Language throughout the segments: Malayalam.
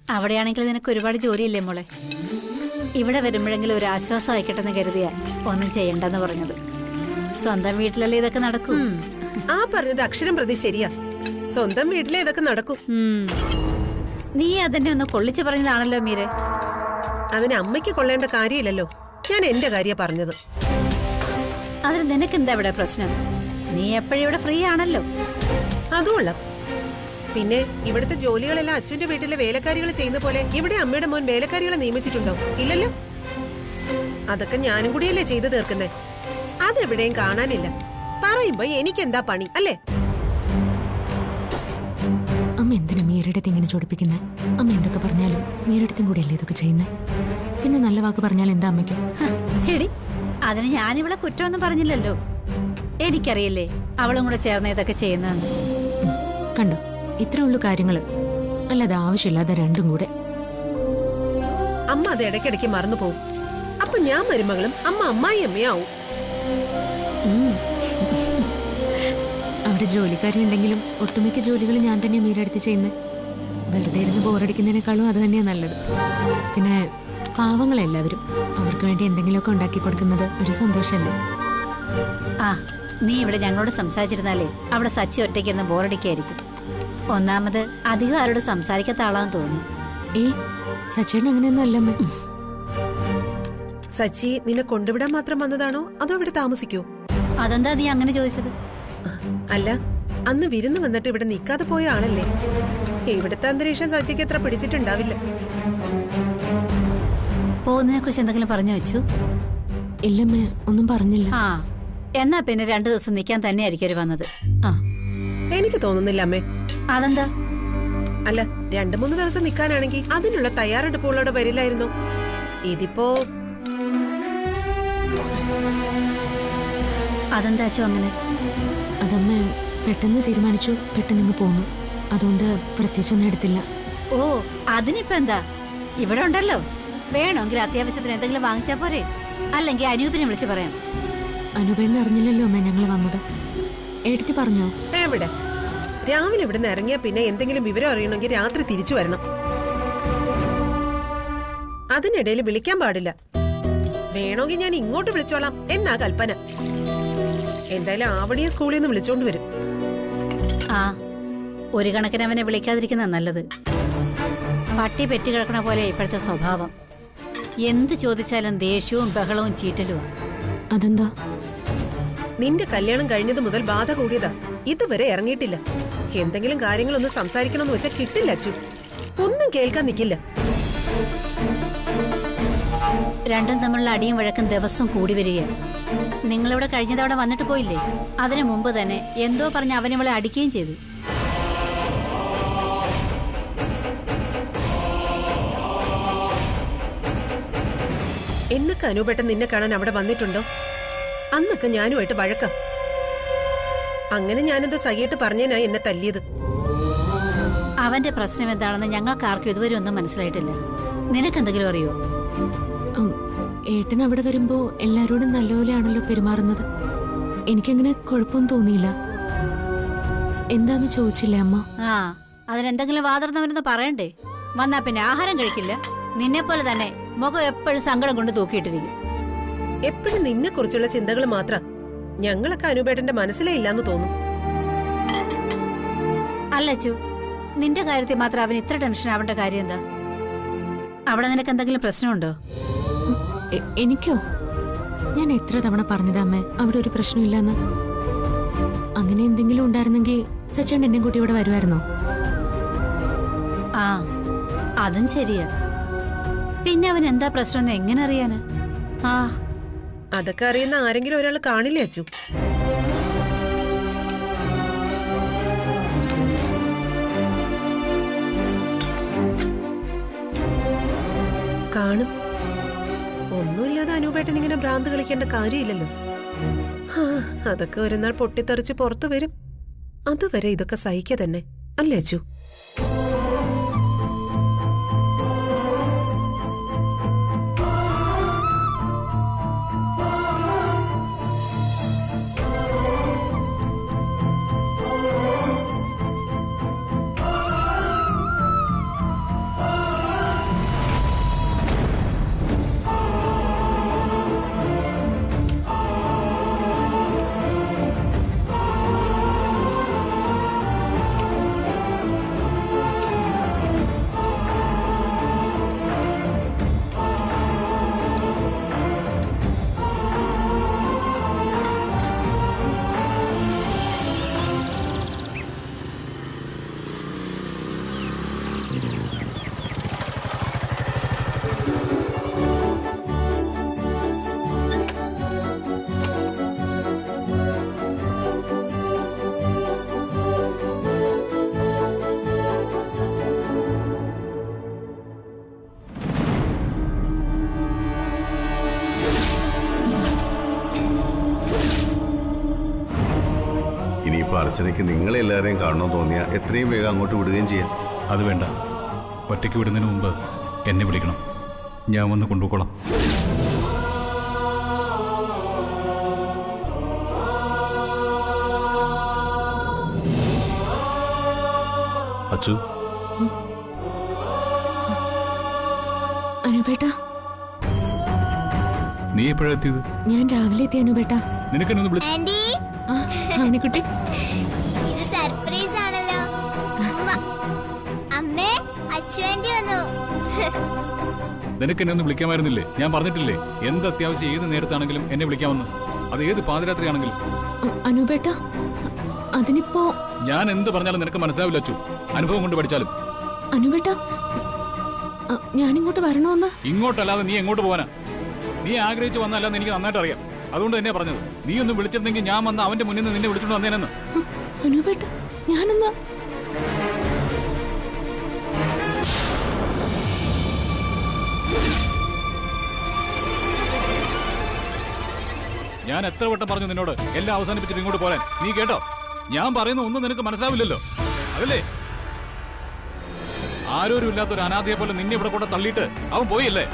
അവിടെയാണെങ്കിൽ നിനക്ക് ഒരുപാട് ജോലിയില്ലേ മോളെ. ഇവിടെ വരുമ്പോഴെങ്കിലും ഒരു ആശ്വാസം ആയിക്കട്ടെന്ന് കരുതിയാ ഒന്നും ചെയ്യണ്ടെന്ന് പറഞ്ഞത്. സ്വന്തം വീട്ടിലല്ലേ ഇതൊക്കെ നടക്കും. ആ പറഞ്ഞത് അക്ഷരം പ്രതി ശരിയാ. സ്വന്തം വീട്ടിലെ ഇതൊക്കെ നടക്കും. നീ അതെന്നെ ഒന്ന് കൊള്ളിച്ചു പറഞ്ഞതാണല്ലോ മീരെ. അതിന് അമ്മയ്ക്ക് കൊള്ളേണ്ട കാര്യമില്ലല്ലോ. ഞാൻ എന്റെ കാര്യ പറഞ്ഞത്. അതിന് നിനക്കെന്താ ഇവിടെ പ്രശ്നം? നീ എപ്പോഴും ഇവിടെ ഫ്രീ ആണല്ലോ. അതുകൊള്ള. പിന്നെ ഇവിടുത്തെ ജോലികളെല്ലാം അച്ഛന്റെ വീട്ടിലെ വേലക്കാരികൾ ചെയ്യുന്ന പോലെ ഇവിടെ അമ്മയുടെ മോൻ വേലക്കാരികളെ നിയമിച്ചിട്ടുണ്ടോ? ഇല്ലല്ലോ. അതൊക്കെ ഞാനും കൂടിയല്ലേ ചെയ്തു തീർക്കുന്നേ. അതെവിടെയും കാണാനില്ല. പറയുമ്പോ എനിക്കെന്താ പണി അല്ലേ? അമ്മ എന്തിനാ മീരടുത്ത് ഇങ്ങനെ ചോദിപ്പിക്കുന്നത്? അമ്മ എന്തൊക്കെ പറഞ്ഞാലും മീരടുത്തും കൂടെയല്ലേ ഇതൊക്കെ ചെയ്യുന്നത്. പിന്നെ നല്ല വാക്ക് പറഞ്ഞാൽ എന്താ അമ്മയ്ക്ക്? എടി, അതിന് ഞാനിവിടെ കുറ്റമൊന്നും പറഞ്ഞില്ലല്ലോ. എനിക്കറിയില്ലേ അവളും കൂടെ ചേർന്ന് ഇതൊക്കെ ചെയ്യുന്നതെന്ന്. കണ്ടോ, ഇത്രേ ഉള്ളൂ കാര്യങ്ങള്. അല്ലാതെ ആവശ്യമില്ലാതെ രണ്ടും കൂടെ. അമ്മ അത് ഇടയ്ക്കിടയ്ക്ക് മറന്നു പോകും. അപ്പൊ ഞാൻ മരുമകളും അമ്മ അമ്മായി അമ്മയാവും. അവിടെ ജോലിക്കാരി ഉണ്ടെങ്കിലും ഒട്ടുമിക്ക ജോലികൾ ഞാൻ തന്നെ മീരടുത്ത് ചെയ്യുന്നത്. വെറുതെ ഇരുന്ന് ബോറടിക്കുന്നതിനേക്കാളും അത് തന്നെയാ നല്ലത്. പിന്നെ പാവങ്ങളെല്ലാവരും അവർക്ക് വേണ്ടി എന്തെങ്കിലുമൊക്കെ ഉണ്ടാക്കി കൊടുക്കുന്നത് ഒരു സന്തോഷമല്ലേ. ആ, നീ ഇവിടെ ഞങ്ങളോട് സംസാരിച്ചിരുന്നാലേ അവിടെ സച്ചി ഒറ്റയ്ക്കിരുന്ന് ബോറടിക്കായിരിക്കും. ഒന്നാമത് അധികം ആരോട് സംസാരിക്കാത്ത ആളാന്ന് തോന്നുന്നു. സച്ചിയുടെ അങ്ങനെയൊന്നും അല്ലമ്മേ. സച്ചി നിന്നെ കൊണ്ടുവിടാൻ മാത്രം വന്നതാണോ അതോ ഇവിടെ താമസിക്കോ? അതെന്താ നീ അങ്ങനെ ചോദിച്ചത്? അല്ല, അന്ന് വിരുന്ന് വന്നിട്ട് ഇവിടെ നിൽക്കാതെ പോയ ആളല്ലേ. ഇവിടുത്തെ അന്തരീക്ഷം സച്ചിക്ക് എത്ര പിടിച്ചിട്ടുണ്ടാവില്ല. പോകുന്നതിനെ കുറിച്ച് എന്തെങ്കിലും പറഞ്ഞു വെച്ചു? ഇല്ലമ്മേ, ഒന്നും പറഞ്ഞില്ല. ആ, എന്നാ പിന്നെ 2 ദിവസം നിൽക്കാൻ തന്നെയായിരിക്കും അവര് വന്നത്. ആ, എനിക്ക് തോന്നുന്നില്ല അമ്മേ. അതെന്താ? അല്ല, 2-3 ദിവസം നിൽക്കാനാണെങ്കിൽ അതിനുള്ള തയ്യാറെടുപ്പുകളോടെ വരില്ലായിരുന്നോ? ഇതിപ്പോ അതെന്താ അച്ഛോ അങ്ങനെ? അതമ്മ പെട്ടെന്ന് തീരുമാനിച്ചു, പെട്ടെന്ന് ഇങ്ങ് പോന്നു. അതുകൊണ്ട് പ്രത്യേകിച്ചൊന്നും എടുത്തില്ല. ഓ, അതിനിപ്പോ എന്താ? ഇവിടെ ഉണ്ടല്ലോ. വേണമെങ്കിൽ അത്യാവശ്യത്തിന് എന്തെങ്കിലും വാങ്ങിച്ചാ പോരെ? അല്ലെങ്കിൽ അനൂപിനെ വിളിച്ച് പറയാം. അനൂപേണ്ണ അറിഞ്ഞില്ലല്ലോ അമ്മ ഞങ്ങൾ വന്നത്. എടുത്തി പറഞ്ഞോ? എവിടെ? രാവിലെ ഇവിടുന്ന് ഇറങ്ങിയാ പിന്നെ എന്തെങ്കിലും വിവരം അറിയണമെങ്കിൽ രാത്രി തിരിച്ചു വരണം. അതിനിടയിൽ വിളിക്കാൻ പാടില്ല. വേണമെങ്കിൽ ഞാൻ ഇങ്ങോട്ട് വിളിച്ചോളാം എന്നാ കൽപ്പന. എന്തായാലും ആവണിയെ സ്കൂളിൽ നിന്ന് വിളിച്ചോണ്ട് വരും. ആ, ഒരു കണക്കിന് അവനെ വിളിക്കാതിരിക്കുന്ന നല്ലത്. പട്ടി പെറ്റി കിടക്കണ പോലെ ഇപ്പോഴത്തെ സ്വഭാവം. എന്ത് ചോദിച്ചാലും ദേഷ്യവും ബഹളവും ചീറ്റലുമാണ്. അതെന്താ? നിന്റെ കല്യാണം കഴിഞ്ഞത് മുതൽ ബാധ കൂടിയതാ. ഇതുവരെ ഇറങ്ങിയിട്ടില്ല. എന്തെങ്കിലും കാര്യങ്ങളൊന്ന് സംസാരിക്കണമെന്ന് വെച്ചാൽ കിട്ടില്ല അച്ചു. ഒന്നും കേൾക്കാൻ നിൽക്കില്ല. രണ്ടും തമ്മിലുള്ള അടിയും വഴക്കും ദിവസവും കൂടി വരികയാണ്. നിങ്ങളിവിടെ കഴിഞ്ഞ തവണ വന്നിട്ട് പോയില്ലേ? അതിനു മുമ്പ് തന്നെ എന്തോ പറഞ്ഞ് അവനിവളെ അടിക്കുകയും ചെയ്തു. എന്നൊക്കെ അനുപേട്ടൻ നിന്നെ കാണാൻ അവിടെ വന്നിട്ടുണ്ടോ? അന്നൊക്കെ ഞാനുമായിട്ട് വഴക്കാം. അങ്ങനെ ഞാനെന്തോ സഹിയിട്ട് പറഞ്ഞേനാ എന്നെ തല്ലിയത്. അവന്റെ പ്രശ്നം എന്താണെന്ന് ഞങ്ങൾക്ക് ആർക്കും ഇതുവരെ ഒന്നും മനസ്സിലായിട്ടില്ല. നിനക്കെന്തെങ്കിലും അറിയോ? ഏട്ടൻ അവിടെ വരുമ്പോ എല്ലാരോടും നല്ലപോലെയാണല്ലോ പെരുമാറുന്നത്. എനിക്കങ്ങനെ കുഴപ്പമൊന്നും തോന്നിയില്ല. എന്താന്ന് ചോദിച്ചില്ലേ അമ്മ? ആ, അതിനെന്തെങ്കിലും വാതിർന്നവരെന്ന് പറയണ്ടേ? വന്നാ പിന്നെ ആഹാരം കഴിക്കില്ല. നിന്നെ പോലെ തന്നെ മുഖം എപ്പോഴും സങ്കടം കൊണ്ട് തൂക്കിയിട്ടിരിക്കും. എപ്പോഴും നിന്നെ കുറിച്ചുള്ള ചിന്തകൾ മാത്രം. ഞങ്ങളൊക്കെ അനുപേട്ടന്റെ മനസ്സിലേ ഇല്ലാന്ന് തോന്നും. അല്ലച്ചു, നിന്റെ കാര്യത്തിൽ മാത്രം അവൻ ഇത്ര ടെൻഷൻ ആവേണ്ട കാര്യം എന്താ? അവിടെ നിനക്ക് എന്തെങ്കിലും പ്രശ്നമുണ്ടോ? എനിക്കോ? ഞാൻ എത്ര തവണ പറഞ്ഞതാ അമ്മേ അവിടെ ഒരു പ്രശ്നമില്ലെന്ന്. അങ്ങനെ എന്തെങ്കിലും ഉണ്ടായിരുന്നെങ്കിൽ സച്ചേട്ടൻ എന്നെ കൂട്ടി ഇവിടെ വരുമായിരുന്നോ? ആ, അതും ശരിയാ. പിന്നെ അവൻ എന്താ പ്രശ്നം എങ്ങനെ അറിയാന്? ആ, അതൊക്കെ അറിയുന്ന ആരെങ്കിലും ഒരാൾ കാണില്ലേ അച്ചു? കാണും. ഒന്നുമില്ലാതെ അനുപേട്ടൻ ഇങ്ങനെ ഭ്രാന്ത് കളിക്കേണ്ട കാര്യമില്ലല്ലോ. അതൊക്കെ ഒരു നാൾ പൊട്ടിത്തെറിച്ച് പുറത്തു വരും. അതുവരെ ഇതൊക്കെ സഹിക്കുക തന്നെ അല്ലേ അച്ചു? അർച്ചനയ്ക്ക് നിങ്ങളെല്ലാവരെയും കാണണമെന്ന് തോന്നിയാൽ എത്രയും വേഗം അങ്ങോട്ട് വിടുകയും ചെയ്യാം. അത് വേണ്ട. ഒറ്റയ്ക്ക് വിടുന്നതിന് മുമ്പ് എന്നെ വിളിക്കണം. ഞാൻ വന്ന് കൊണ്ടുപോയിക്കോളാം. അച്ചു, അനുപേട്ട, നീ എപ്പോഴാ എത്തിയത്? ഞാൻ രാവിലെ എത്തി അനുപേട്ട. നിനക്കെന്നെ ഒന്ന് വിളിച്ചു. അവനിക്കുട്ടി, ഇത് സർപ്രൈസ് ആണല്ലോ. അമ്മേ, അച്ചു ആന്റി വന്നു. നിനക്കെന്നെ ഒന്ന് വിളിക്കാമായിരുന്നില്ലേ? ഞാൻ പറഞ്ഞിട്ടില്ലേ എന്ത് അത്യാവശ്യം ഏത് നേരത്താണെങ്കിലും എന്നെ വിളിക്കാമെന്ന്. അത് ഏത് പാതിരാത്രിയാണെങ്കിലും. അനുപേട്ട, അതിനിപ്പോ ഞാൻ എന്ത് പറഞ്ഞാലും നിനക്ക് മനസ്സിലാവില്ല അച്ചു. അനുഭവം കൊണ്ട് പഠിച്ചാലും. അനുപേട്ട, ഞാനിങ്ങോട്ട് വരണോന്ന്? ഇങ്ങോട്ടല്ലാതെ നീ എങ്ങോട്ട് പോകാനാ? നീ ആഗ്രഹിച്ചു വന്നല്ലാന്ന് എനിക്ക് നന്നായിട്ട് അറിയാം. അതുകൊണ്ട് തന്നെയാ പറഞ്ഞത്. നീ ഒന്ന് വിളിച്ചിരുന്നെങ്കിൽ ഞാൻ വന്ന് അവന്റെ മുന്നിൽ നിന്ന് നിന്നെ വിളിച്ചോണ്ട് വന്നേനെന്ന്. അനുപേട്ട, ഞാനൊന്ന് ഞാൻ എത്ര വട്ടം പറഞ്ഞു നിന്നോട് എല്ലാം അവസാനിപ്പിച്ചിട്ട് ഇങ്ങോട്ട് പോരാൻ. നീ കേട്ടോ? ഞാൻ പറയുന്ന ഒന്നും നിനക്ക് മനസ്സിലാവില്ലല്ലോ. അതല്ലേ? ആരോരും ഇല്ലാത്തൊരു അനാഥയെ പോലെ നിന്നെ ഇവിടെ കൊണ്ട് തള്ളിയിട്ട് അവൻ പോയില്ലേ?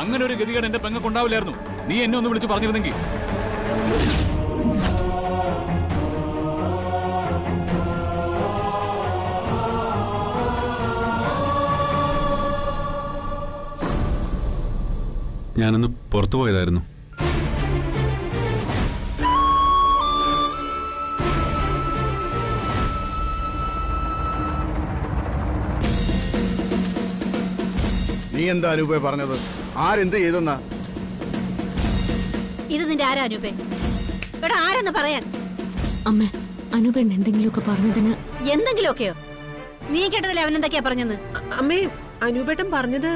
അങ്ങനെ ഒരു ഗതികേട് എന്റെ പെങ്ങൾക്കുണ്ടാവില്ലായിരുന്നു. നീ എന്നെ ഒന്ന് വിളിച്ച് പറഞ്ഞിരുന്നെങ്കിൽ. ഞാനൊന്ന് പുറത്തു പോയതായിരുന്നു. നീ എന്താ അനൂപേ പറഞ്ഞത്? ആരെന്ത് ചെയ്തെന്നാ? ഇത് നിന്റെ ആരാ അനൂപേ? ഇവിടെ ആരെന്ന് പറയാൻ? അമ്മ, അനുപേണ്ണ എന്തെങ്കിലുമൊക്കെ പറഞ്ഞതിന്. എന്തെങ്കിലുമൊക്കെയോ? നീ കേട്ടതില്ലേ അവൻ എന്തൊക്കെയാ പറഞ്ഞത്? അമ്മേ, അനുപേട്ടൻ പറഞ്ഞത്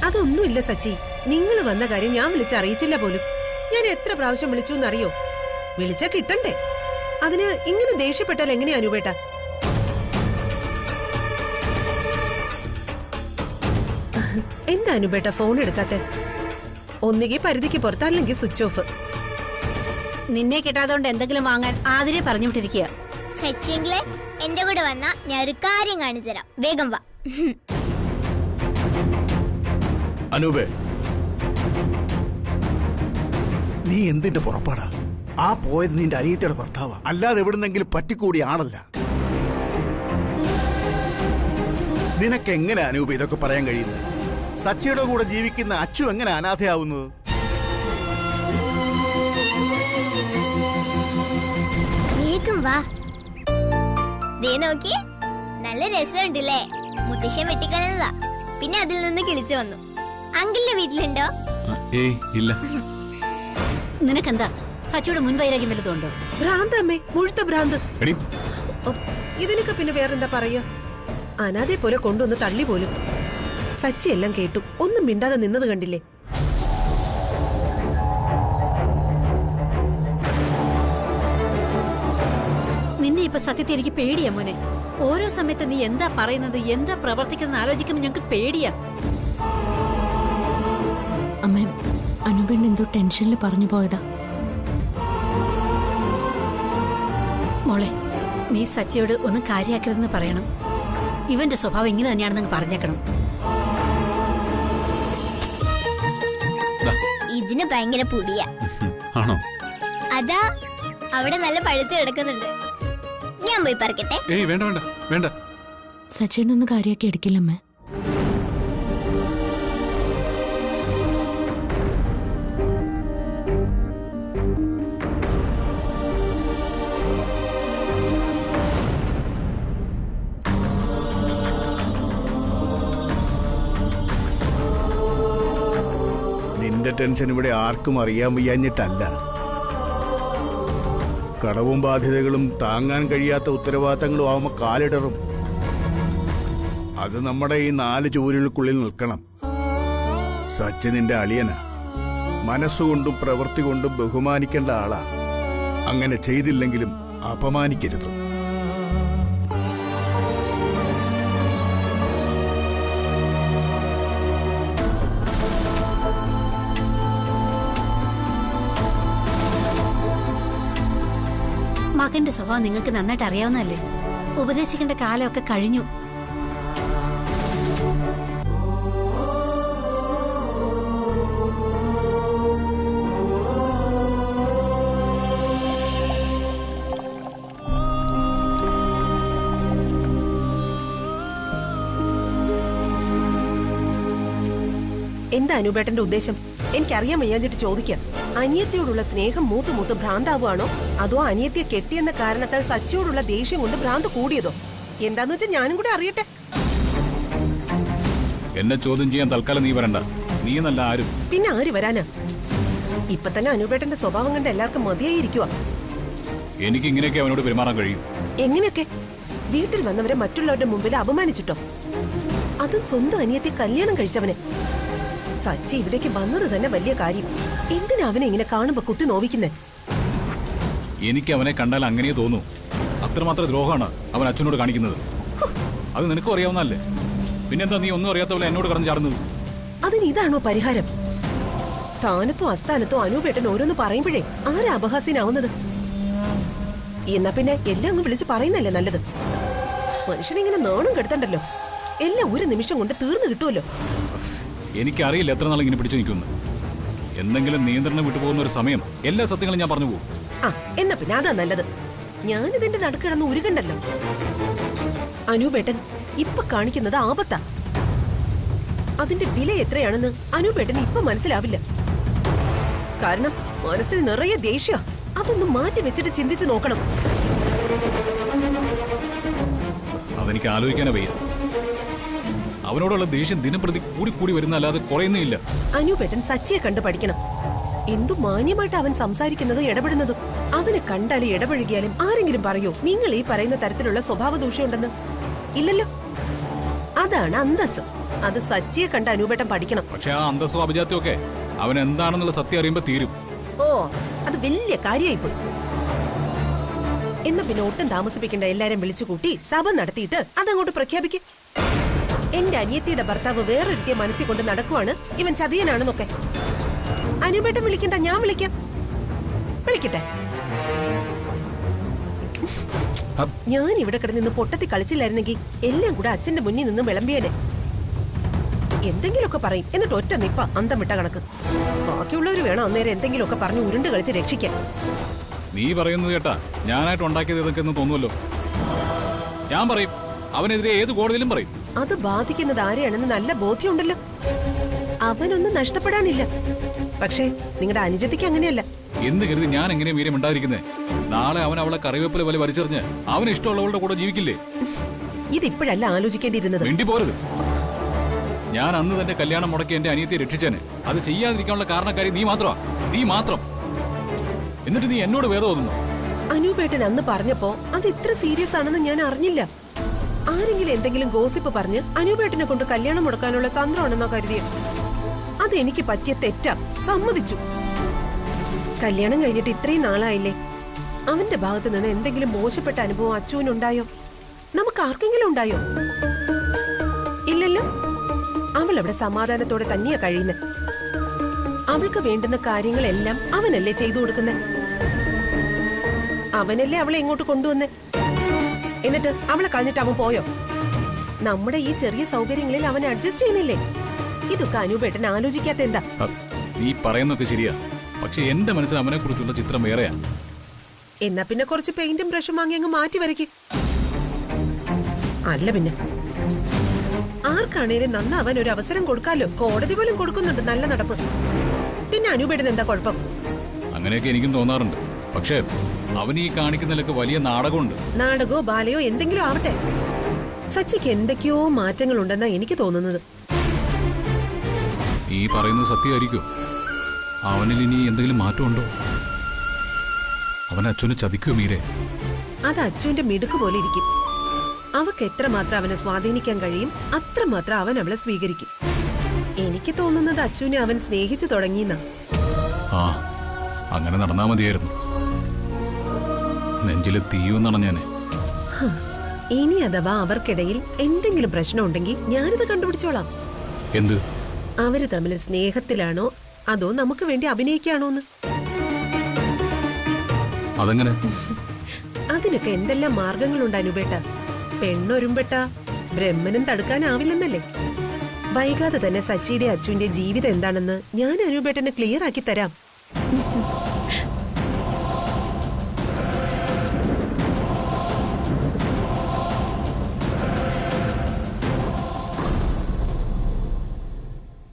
അതൊന്നുമില്ല സച്ചി. നിങ്ങൾ വന്ന കാര്യം ഞാൻ വിളിച്ച് അറിയിച്ചില്ല പോലും. ഞാൻ എത്ര പ്രാവശ്യം വിളിച്ചു എന്നറിയോ? വിളിച്ചാ കിട്ടണ്ടേ? അതിന് ഇങ്ങനെ ദേഷ്യപ്പെട്ടാൽ എങ്ങനെയാ അനുപേട്ട? എന്താ അനുപേട്ട ഫോൺ എടുക്കാത്തെ? ഒന്നുകിൽ പരിധിക്ക് പുറത്ത്, അല്ലെങ്കിൽ സ്വിച്ച് ഓഫ്. നിന്നെ കിട്ടാത്തോണ്ട് എന്തെങ്കിലും വാങ്ങാൻ ആതിരെ പറഞ്ഞു വിട്ടിരിക്കുക. സച്ചിയെങ്കിലെ എന്റെ കൂടെ വന്നാ ഞാൻ ഒരു കാര്യം കാണിച്ചു തരാം. വേഗം വാ. അനൂപേ, നീ എന്തിന്റെ പുറപ്പാടാ? ആ പോയത് നിന്റെ അനിയത്തിയുടെ ഭർത്താവാ, അല്ലാതെ എവിടുന്നെങ്കിലും പറ്റിക്കൂടി ആളല്ല. നിനക്കെങ്ങനെ അനൂപ് ഇതൊക്കെ പറയാൻ കഴിയുന്നത്? സച്ചിയുടെ കൂടെ ജീവിക്കുന്ന അച്ചു എങ്ങനെ അനാഥയാവുന്നത്? വേഗം വാ. ദേ നോക്കി, നല്ല രസമുണ്ടല്ലേ? മുത്തശ്ശൻ വെട്ടിക്കളഞ്ഞതാ, പിന്നെ അതിൽ നിന്ന് കിളിച്ചു വന്നു. അങ്കിളിന്റെ വീട്ടിലുണ്ടോ? ഏയ് ഇല്ല. നിനക്കെന്താ സച്ചിയുടെ മുൻവൈരാഗ്യം വല്ലതുണ്ടോ? ഭ്രാന്ത് അമ്മേ, മുഴുത്ത ഭ്രാന്ത്. എടി, ഇതിനൊക്കെ പിന്നെ വേറെന്താ പറയാ? അനാഥെ പോലെ കൊണ്ടുവന്ന് തള്ളി പോലും. സച്ചി എല്ലാം കേട്ടു, ഒന്നും മിണ്ടാതെ നിന്നത് കണ്ടില്ലേ? നിന്നെ ഇപ്പൊ സത്യത്തെ എനിക്ക് പേടിയാ മോനെ. ഓരോ സമയത്ത് നീ എന്താ പറയുന്നത്, എന്താ പ്രവർത്തിക്കുന്നത് ആലോചിക്കുമ്പോൾ ഞങ്ങൾക്ക് പേടിയാ. അമ്മ, അനുപേണ്ണ എന്തോ ടെൻഷനിൽ പറഞ്ഞു പോയതാ. മോളെ, നീ സച്ചിയോട് ഒന്നും കാര്യാക്കരുതെന്ന് പറയണം. ഇവന്റെ സ്വഭാവം ഇങ്ങനെ തന്നെയാണെന്ന് പറഞ്ഞേക്കണം. ഇതിന് ഭയങ്കര പൊടിയാ. ആണോ? അതാ അവിടെ നല്ല പഴുത്ത് കിടക്കുന്നുണ്ട്. ഞാൻ പോയി പറിക്കട്ടെ. ഏയ് വേണ്ട വേണ്ട വേണ്ട. സച്ചിനൊന്നും കാര്യമാക്കി എടുക്കില്ലമ്മേ. നിന്റെ ടെൻഷൻ ഇവിടെ ആർക്കും അറിയാൻ വയ്യാഞ്ഞിട്ടല്ല. കടവും ബാധ്യതകളും താങ്ങാൻ കഴിയാത്ത ഉത്തരവാദിത്തങ്ങളും ആവുമ്പോൾ കാലിടറും. അത് നമ്മുടെ ഈ 4 ചുവരുകൾക്കുള്ളിൽ നിൽക്കണം. സച്ചി നിന്റെ അളിയനാ. മനസ്സുകൊണ്ടും പ്രവൃത്തി കൊണ്ടും ബഹുമാനിക്കേണ്ട ആളാ. അങ്ങനെ ചെയ്തില്ലെങ്കിലും അപമാനിക്കരുത്. മകന്റെ സ്വഭാവം നിങ്ങൾക്ക് നന്നായിട്ട് അറിയാവുന്നതല്ലേ? ഉപദേശിക്കേണ്ട കാലമൊക്കെ കഴിഞ്ഞു. എന്താ അനുപേട്ടന്റെ ഉദ്ദേശം? എനിക്കറിയാൻ വയ്യാഞ്ഞിട്ട് ചോദിക്കാം. അനിയത്തിയോടുള്ള സ്നേഹം മൂത്ത് മൂത്ത് ഭ്രാന്താവുകയാണോ, അതോ അനിയത്തിയെ കെട്ടിയെന്ന കാരണത്താൽ സച്ചിയോടുള്ള ദേഷ്യം കൊണ്ട് ഭ്രാന്ത് കൂടിയതോ? എന്താന്ന് വെച്ചാൽ ഞാനും കൂടെ അറിയട്ടെ. എന്നെ ചോദ്യം ചെയ്യാൻ തൽക്കാലം നീ വരണ്ട. നീ എന്നല്ല ആരും. പിന്നെ ആര് വരാനാ? ഇപ്പൊ തന്നെ അനുപേട്ടന്റെ സ്വഭാവം കണ്ട് എല്ലാവർക്കും മതിയായിരിക്കുക. എനിക്ക് ഇങ്ങനെയൊക്കെ അവനോട് പെരുമാറാൻ കഴിയും. എങ്ങനെയൊക്കെ? വീട്ടിൽ വന്നവരെ മറ്റുള്ളവരുടെ മുമ്പിൽ അപമാനിച്ചിട്ടോ? അതും സ്വന്തം അനിയത്തെ കല്യാണം കഴിച്ചവനെ. സച്ചി ഇവിടേക്ക് വന്നത് തന്നെ വലിയ കാര്യം. എന്തിനാ അവനെ ഇങ്ങനെ കാണുമ്പോ കുത്തി നോവിക്കുന്നേ? എനിക്ക് അവനെ കണ്ടാൽ അങ്ങനെ തോന്നൂ. അത്രമാത്രം ദ്രോഹമാണ് അവൻ അച്ഛനോട് കാണിക്കുന്നത്. അത് നിനക്കും അറിയാവുന്നല്ലേ? പിന്നെന്താ നീ ഒന്നും അറിയാത്ത പോലെ എന്നോട് കടന്നു ചാടുന്നത്? അതിന് ഇതാണോ പരിഹാരം? സ്ഥാനത്തോ അസ്ഥാനത്തോ അനൂപേട്ടൻ ഓരോന്ന് പറയുമ്പോഴേ ആരാ അപഹാസ്യനാവുന്നത്? എന്നാ പിന്നെ എല്ലാം അങ്ങ് വിളിച്ച് പറയുന്നല്ലേ നല്ലത്. മനുഷ്യനിങ്ങനെ നാണം കെടുത്തണ്ടല്ലോ. എല്ലാം ഒരു നിമിഷം കൊണ്ട് തീർന്നു കിട്ടുമല്ലോ. എനിക്കറിയില്ല എത്ര നാൾ ഇങ്ങനെ പിടിച്ചു നിൽക്കുന്നു. എന്തെങ്കിലും നിയന്ത്രണം വിട്ടുപോകുന്ന ഒരു സമയം എല്ലാ സത്യങ്ങളും ഞാൻ പറഞ്ഞു പോകും. ആ എന്നാ പിന്നെ അതാ നല്ലത്. ഞാനിതിന്റെ നടുക്കിടന്ന് ഉരുകണ്ടല്ലോ. അനൂപേട്ടൻ ഇപ്പൊ കാണിക്കുന്നത് ആപത്താ. അതിന്റെ വില എത്രയാണെന്ന് അനൂപേട്ടന് ഇപ്പൊ മനസ്സിലാവില്ല. കാരണം മനസ്സിൽ നിറയെ ദേഷ്യ. അതൊന്നും മാറ്റി വെച്ചിട്ട് ചിന്തിച്ചു നോക്കണം. അതെനിക്ക് ആലോചിക്കാനേ വയ്യ. അവനോടുള്ള ദേഷ്യം ദിനംപ്രതി കൂടി കൂടി വരുന്നല്ലാതെ കുറയുന്നില്ല. അനൂപേട്ടൻ സച്ചിയെ കണ്ട് പഠിക്കണം. എന്തു മാന്യമായിട്ട് അവൻ സംസാരിക്കുന്നതും ഇടപെടുന്നതും. അവനെ കണ്ടാലും ഇടപഴകിയാലും ആരെങ്കിലും പറയോ നിങ്ങൾ ഈ പറയുന്ന തരത്തിലുള്ള സ്വഭാവ ദൂഷ്യമുണ്ടെന്ന്? ഇല്ലല്ലോ. അതാണ് അന്തസ്. അത് സച്ചിയെ കണ്ട് അനൂപേട്ടൻ പഠിക്കണം. പക്ഷെ ആ അന്തസ്സും അഭിജാത്യം ഒക്കെ അവൻ എന്താണെന്നുള്ള സത്യം അറിയുമ്പോ തീരും. ഓ അത് വലിയ കാര്യമായിപ്പോയി. എന്നാ പിന്നെ ഒട്ടും താമസിപ്പിക്കേണ്ട, എല്ലാരും വിളിച്ചു കൂട്ടി സഭ നടത്തിയിട്ട് അതങ്ങോട്ട് പ്രഖ്യാപിക്കും. എന്റെ അനിയത്തിയുടെ ഭർത്താവ് വേറൊരുത്തിയെ മനസ്സിൽ കൊണ്ട് നടക്കുവാണ്, ഇവൻ ചതിയനാണെന്നൊക്കെ. അനൂപേട്ടൻ വിളിക്കണ്ട, ഞാൻ വിളിക്കാം. വിളിക്കട്ടെ. ഞാൻ ഇവിടെ കിടന്ന് പൊട്ടത്തി കളിച്ചില്ലായിരുന്നെങ്കിൽ എല്ലാം കൂടെ അച്ഛന്റെ മുന്നിൽ നിന്ന് വിളമ്പിയേനെ. എന്തെങ്കിലുമൊക്കെ പറയും, എന്നിട്ട് ഒറ്റ നിപ്പ അന്തം വിട്ട കണക്ക്. ബാക്കിയുള്ളവർ വേണം അന്നേരം എന്തെങ്കിലുമൊക്കെ പറഞ്ഞു ഉരുണ്ട് കളിച്ച് രക്ഷിക്കാൻ. നീ പറയുന്നത് കേട്ടാ ഞാനായിട്ട് ഉണ്ടാക്കിയത് ഇതൊക്കെ എന്ന് തോന്നുമല്ലോ. ഞാൻ പറയും, അവനെതിരെ ഏത് കോടതിയിലും പറയും. അത് ബാധിക്കുന്നത് ആരെയാണെന്ന് നല്ല ബോധ്യമുണ്ടല്ലോ. അവനൊന്നും നഷ്ടപ്പെടാനില്ല. പക്ഷേ നിങ്ങളുടെ അനുജത്തിക്ക് അങ്ങനെയല്ല. എന്ത് കരുതി ഞാൻ എങ്ങനെ വീര്യം ഉണ്ടായിരിക്കുന്നേ? നാളെ അവൻ അവളെ കറിവേപ്പില പോലെ വലിച്ചെറിഞ്ഞ് അവന് ഇഷ്ടമുള്ളവളുടെ കൂടെ ജീവിക്കില്ലേ? ഇതിപ്പോഴല്ല ആലോചിക്കേണ്ടിയിരുന്നത്. വേണ്ടി പോരുത്. ഞാൻ അന്ന് തന്നെ കല്യാണം മുടക്കി എന്റെ അനിയത്തെ രക്ഷിച്ചേനെ. അത് ചെയ്യാതിരിക്കാനുള്ള കാരണക്കാരി നീ മാത്രമാ. നീ മാത്രം. എന്നിട്ട് നീ എന്നോട് വേദം ഓതുന്നു. അനൂപേട്ടൻ അന്ന് പറഞ്ഞപ്പോ അത് ഇത്ര സീരിയസ് ആണെന്ന് ഞാൻ അറിഞ്ഞില്ല. ആരെങ്കിലും എന്തെങ്കിലും ഗോസിപ്പ് പറഞ്ഞ് അനൂപേട്ടനെ കൊണ്ട് കല്യാണം മുടക്കാനുള്ള തന്ത്രമാണെന്നോ കരുതിയ. അതെനിക്ക് പറ്റിയ തെറ്റാ, സമ്മതിച്ചു. കല്യാണം കഴിഞ്ഞിട്ട് ഇത്രയും നാളായില്ലേ, അവന്റെ ഭാഗത്ത് നിന്ന് എന്തെങ്കിലും മോശപ്പെട്ട അനുഭവം അച്ചുവിനുണ്ടായോ? നമുക്ക് ആർക്കെങ്കിലും ഉണ്ടായോ? ഇല്ലല്ലോ. അവൾ അവിടെ സമാധാനത്തോടെ തന്നെയാ കഴിയുന്നത്. അവൾക്ക് വേണ്ടുന്ന കാര്യങ്ങളെല്ലാം അവനല്ലേ ചെയ്തു കൊടുക്കുന്നേ. അവനല്ലേ അവളെ ഇങ്ങോട്ട് കൊണ്ടുവന്നേ. എന്നിട്ട് അവളെ കളഞ്ഞിട്ട് അവൻ പോയോ? നമ്മുടെ ഈ ചെറിയ സൗകര്യങ്ങളിൽ അവൻ അഡ്ജസ്റ്റ് ചെയ്യുന്നില്ലേ? ഇതൊക്കെ അനൂപേട്ടൻ ആലോചിക്കാത്ത എന്താ? നീ പറയുന്നൊക്കെ ശരിയാ, പക്ഷെ എന്റെ മനസ്സിൽ അവനെ കുറിച്ചുള്ള ചിത്രം വേറെയാ. എന്നാ പിന്നെ കുറച്ച് പെയിന്റും ബ്രഷും വാങ്ങി അങ്ങ് മാറ്റി വരയ്ക്കും. അല്ല പിന്നെ ആർക്കാണേലും നന്നാവാൻ ഒരു അവസരം കൊടുക്കാലോ. കോടതി പോലും കൊടുക്കുന്നുണ്ട് നല്ല നടപ്പ്. പിന്നെ അനൂപേട്ടൻ എന്താ കുഴപ്പം? അങ്ങനെയൊക്കെ എനിക്കും തോന്നാറുണ്ട്. പക്ഷേ അവൻ ഈ കാണിക്കുന്നതിലൊക്കെ വലിയ നാടകമുണ്ട്. നാടകോ ബാലയോ എന്തെങ്കിലും ആവട്ടെ, സച്ചിക്ക് എന്തൊക്കെയോ മാറ്റങ്ങൾ ഉണ്ടെന്നാ എനിക്ക് തോന്നുന്നത്. ഈ പറയുന്നത് സത്യമായിരിക്കും. അവനിൽ ഇനി എന്തെങ്കിലും മാറ്റമുണ്ടോ? അവൻ അച്ഛനെ ചതിക്കോ മീരെ? അത് അച്ഛന്റെ മിടുക്ക് പോലെ ഇരിക്കും. അവക്ക് എത്രമാത്രം അവനെ സ്വാധീനിക്കാൻ കഴിയും അത്രമാത്രം അവൻ അവളെ സ്വീകരിക്കും. എനിക്ക് തോന്നുന്നത് അച്ഛനെ അവൻ സ്നേഹിച്ചു തുടങ്ങിയെന്നാ. ആ, അങ്ങനെ നടന്നാ മതിയായിരുന്നു. നെഞ്ചില് തീയുന്നാണ് ഞാന്. ഇനി അഥവാ അവർക്കിടയിൽ എന്തെങ്കിലും പ്രശ്നം ഉണ്ടെങ്കിൽ ഞാനിത് കണ്ടുപിടിച്ചോളാം. എന്ത്? അവര് തമ്മിൽ സ്നേഹത്തിലാണോ അതോ നമുക്ക് വേണ്ടി അഭിനയിക്കാണോന്ന്. അതെങ്ങനെ? അതിനൊക്കെ എന്തെല്ലാം മാർഗങ്ങളുണ്ട് അനുപേട്ട. പെണ്ണൊരുമ്പെട്ട ബ്രഹ്മനും തടുക്കാനാവില്ലെന്നല്ലേ. വൈകാതെ തന്നെ സച്ചിയുടെ അച്ചുവിന്റെ ജീവിതം എന്താണെന്ന് ഞാൻ അനുപേട്ടന് ക്ലിയർ ആക്കി തരാം.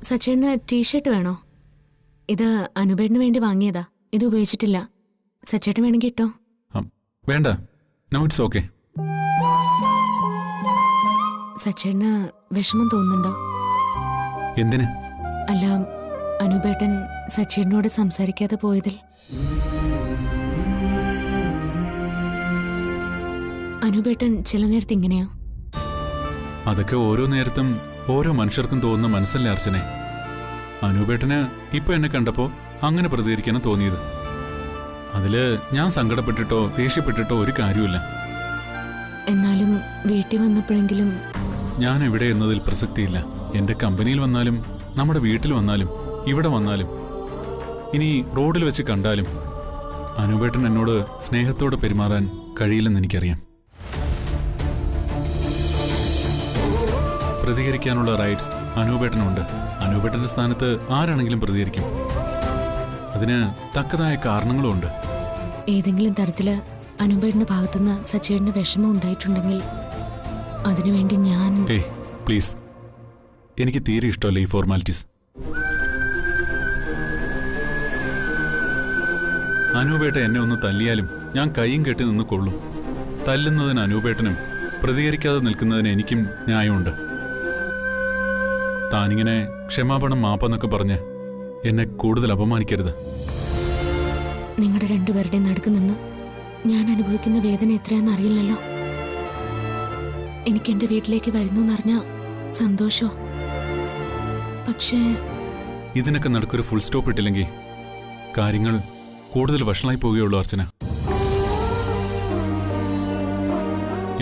സച്ചേട്ടന് ടീഷർട്ട് വേണോ? ഇത് അനുപേട്ടന് വേണ്ടി വാങ്ങിയതാ. ഇത് ഉപയോഗിച്ചിട്ടില്ല. സച്ചേട്ടൻ വേണമെങ്കിൽ ഇട്ടോ. വേണ്ട, നോ ഇറ്റ്സ് ഓക്കെ. സച്ചേട്ടന് വിഷമം തോന്നുന്നുണ്ടോ? എന്തിന്? അല്ല, അനുപേട്ടൻ സച്ചേട്ടനോട് സംസാരിക്കാതെ പോയതിൽ. അനുപേട്ടൻ ചില നേരത്ത് ഇങ്ങനെയാ. അതൊക്കെ ഓരോ നേരത്തും ഓരോ മനുഷ്യർക്കും തോന്നുന്ന മനസ്സല്ലേ അർച്ചനെ. അനൂപേട്ടന് ഇപ്പൊ എന്നെ കണ്ടപ്പോ അങ്ങനെ പ്രതികരിക്കാനും തോന്നിയത്. അതില് ഞാൻ സങ്കടപ്പെട്ടിട്ടോ ദേഷ്യപ്പെട്ടിട്ടോ ഒരു കാര്യമില്ല. എന്നാലും വീട്ടിൽ വന്നപ്പോഴെങ്കിലും ഞാൻ എവിടെ എന്നതിൽ പ്രസക്തിയില്ല. എന്റെ കമ്പനിയിൽ വന്നാലും നമ്മുടെ വീട്ടിൽ വന്നാലും ഇവിടെ വന്നാലും ഇനി റോഡിൽ വെച്ച് കണ്ടാലും അനൂപേട്ടൻ എന്നോട് സ്നേഹത്തോടെ പെരുമാറാൻ കഴിയില്ലെന്ന് എനിക്കറിയാം. പ്രതികരിക്കാനുള്ള റൈറ്റ്സ് അനൂപേട്ടനുണ്ട്. അനൂപേട്ടന്റെ സ്ഥാനത്ത് ആരാണെങ്കിലും പ്രതികരിക്കും. അതിന് തക്കതായ കാരണങ്ങളും ഉണ്ട്. ഏതെങ്കിലും തരത്തില് അനുപേട്ടന്റെ ഭാഗത്തുനിന്ന് സച്ചേട്ടന് വിഷമം ഉണ്ടായിട്ടുണ്ടെങ്കിൽ അതിനുവേണ്ടി ഞാൻ പ്ലീസ്, എനിക്ക് തീരെ ഇഷ്ടമല്ല ഈ ഫോർമാലിറ്റീസ്. അനൂപേട്ട എന്നെ ഒന്ന് തല്ലിയാലും ഞാൻ കൈയും കെട്ടി നിന്ന് കൊള്ളും. തല്ലുന്നതിന് അനൂപേട്ടനും പ്രതികരിക്കാതെ നിൽക്കുന്നതിന് എനിക്കും ന്യായമുണ്ട്. താനിങ്ങനെ ക്ഷമാപണം മാപ്പെന്നൊക്കെ പറഞ്ഞ് എന്നെ കൂടുതൽ അപമാനിക്കരുത്. നിങ്ങളുടെ രണ്ടുപേരുടെയും നടുക്ക് നിന്ന് ഞാൻ അനുഭവിക്കുന്ന വേദന എത്രയാണെന്ന് അറിയില്ലല്ലോ. എനിക്ക് എന്റെ വീട്ടിലേക്ക് വരുന്നു എന്നറിഞ്ഞ സന്തോഷോ. പക്ഷേ ഇതിനൊക്കെ നടുക്കൊരു ഫുൾ സ്റ്റോപ്പ് ഇട്ടില്ലെങ്കിൽ കാര്യങ്ങൾ കൂടുതൽ വഷളായി പോവുകയുള്ളൂ അർച്ചന.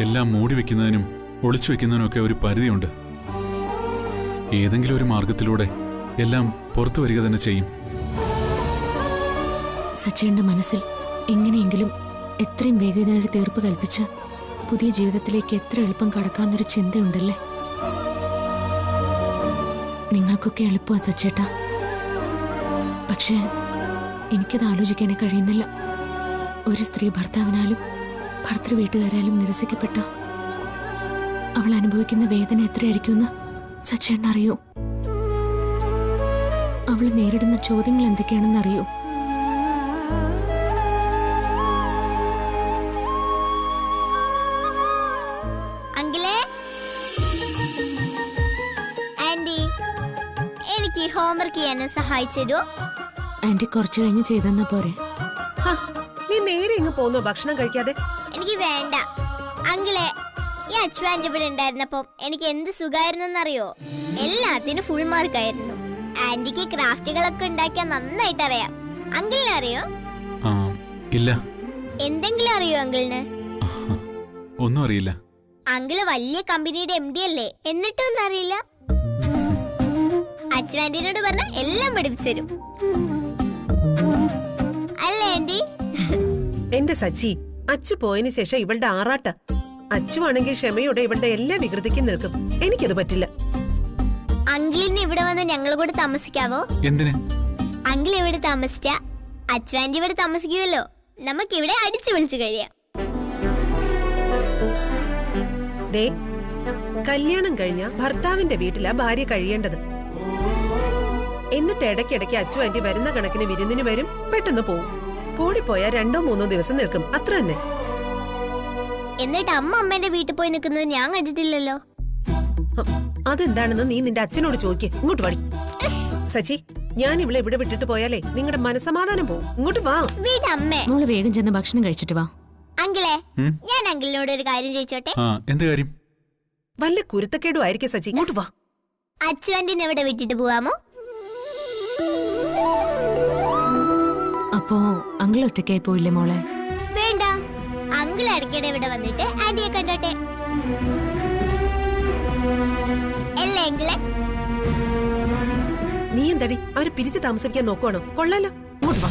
എല്ലാം മൂടി വെക്കുന്നതിനും ഒളിച്ചു വെക്കുന്നതിനുമൊക്കെ ഒരു പരിധിയുണ്ട്. ഏതെങ്കിലും ഒരു മാർഗത്തിലൂടെ എല്ലാം പുറത്തു വരിക തന്നെ ചെയ്യും. സച്ചേന്റെ മനസ്സിൽ എങ്ങനെയെങ്കിലും എത്രയും വേഗം ഇതിനൊരു തീർപ്പ് കൽപ്പിച്ച് പുതിയ ജീവിതത്തിലേക്ക് എത്ര എളുപ്പം കടക്കാന്നൊരു ചിന്തയുണ്ടല്ലേ. നിങ്ങൾക്കൊക്കെ എളുപ്പമാ സച്ചേട്ടാ. പക്ഷേ എനിക്കത് ആലോചിക്കാനേ കഴിയുന്നില്ല. ഒരു സ്ത്രീ ഭർത്താവിനാലും ഭർത്തൃ വീട്ടുകാരാലും നിരസിക്കപ്പെട്ട അവൾ അനുഭവിക്കുന്ന വേദന എത്രയായിരിക്കുമെന്ന് സച്ചേട്ടൻ അറിയോ? അവൾ നേരിടുന്ന ചോദ്യങ്ങൾ എന്തൊക്കെയാണെന്ന് അറിയോ? എനിക്ക് ഹോംവർക്ക് ചെയ്യാനും സഹായിച്ചോ? ആന്റി കുറച്ചു കഴിഞ്ഞ് ചെയ്തെന്നാ പോരെ? നീ നേരെ ഇങ്ങ് പോന്നോ ഭക്ഷണം കഴിക്കാതെ? എനിക്ക് വേണ്ട അങ്കിളെ. ഈ അച്ഛൻ്റെ ഇവിടെ ഉണ്ടായിരുന്നപ്പോ എനിക്ക് എന്ത് സുഖമായിരുന്നെന്നറിയോ? എല്ലാത്തിനും ഫുൾ മാർക്കായിരുന്നു. ആന്റിക്ക് ക്രാഫ്റ്റുകളൊക്കെ ഉണ്ടാക്കിയാൽ നന്നായിട്ട് അറിയാം. അങ്കിളിനെ അറിയോ? ഇല്ല. എന്തെങ്കിലും അറിയോ അങ്കിളിന്? ഒന്നും അറിയില്ല. അങ്കിള് വലിയ കമ്പനിയുടെ MD അല്ലേ, എന്നിട്ടൊന്നും അറിയില്ല? അച്ഛനോട് പറഞ്ഞ എല്ലാം പഠിപ്പിച്ചു അല്ലേ ആന്റി? എന്റെ സച്ചി, അച്ചു പോയതിനു ശേഷം ഇവളുടെ ആറാട്ട. അച്ചു ആണെങ്കിൽ ക്ഷമയോടെ ഇവളുടെ എല്ലാ വികൃതിക്കും നിൽക്കും. എനിക്കത് പറ്റില്ല. അങ്കിളിന് ഇവിടെ വന്ന് ഞങ്ങൾ കൂടെ താമസിക്കാവോ? എന്തിന്? അങ്കിൾ ഇവിടെ താമസിച്ച അച്ഛൻ്റെ ഇവിടെ താമസിക്കുമല്ലോ. നമുക്ക് ഇവിടെ അടിച്ചു വിളിച്ചു കഴിയാം. കല്യാണം കഴിഞ്ഞ ഭർത്താവിന്റെ വീട്ടിലാ ഭാര്യ കഴിയേണ്ടത്. എന്നിട്ട് ഇടയ്ക്കിടയ്ക്ക് അച്ചു ആന്റി വരുന്ന കണക്കിന് വിരുന്നിന് വരും, പെട്ടെന്ന് പോവും. കൂടിപ്പോയാ 2-3 ദിവസം നിൽക്കും, അത്ര തന്നെ. എന്നിട്ട് അമ്മേന്റെ വീട്ടിൽ പോയി നിൽക്കുന്നത് ഞാൻ കണ്ടിട്ടില്ലല്ലോ. അതെന്താണെന്ന് നീ നിന്റെ അച്ഛനോട് ചോദിക്ക്. ഇങ്ങോട്ട് വടി. സച്ചി, ഞാൻ ഇവിടെ വിട്ടിട്ട് പോയാലേ നിങ്ങളുടെ മനസമാധാനം പോവും. ഇങ്ങോട്ട് വാ. വീട്ടമ്മേ, മോള് വേഗം ചെന്ന് ഭക്ഷണം കഴിച്ചിട്ട് വാ. അങ്കിളെ, ഞാൻ അങ്കിളിനോട് ഒരു കാര്യം ചോദിച്ചോട്ടെ? എന്ത് കാര്യം? വല്ല കുരുത്തക്കേടും ആയിരിക്കും സച്ചി. ഇങ്ങോട്ട് വാ. അച്ഛൻ്റെ എവിടെ വിട്ടിട്ട് പോവാമോ? അപ്പോ അങ്കിൾ ഒറ്റയ്ക്കായി പോയില്ലേ മോളെ? വേണ്ട, അങ്കിൾ ഇടയ്ക്കിടെ ഇവിടെ വന്നിട്ട് ആന്റിയെ കണ്ടോട്ടെ അല്ലേ അങ്കിളെ? നീ എന്തടി അവര് പിരിച്ചു താമസിക്കാൻ നോക്കുവാണോ? കൊള്ളാലോ. ഇങ്ങോട്ട് വാ.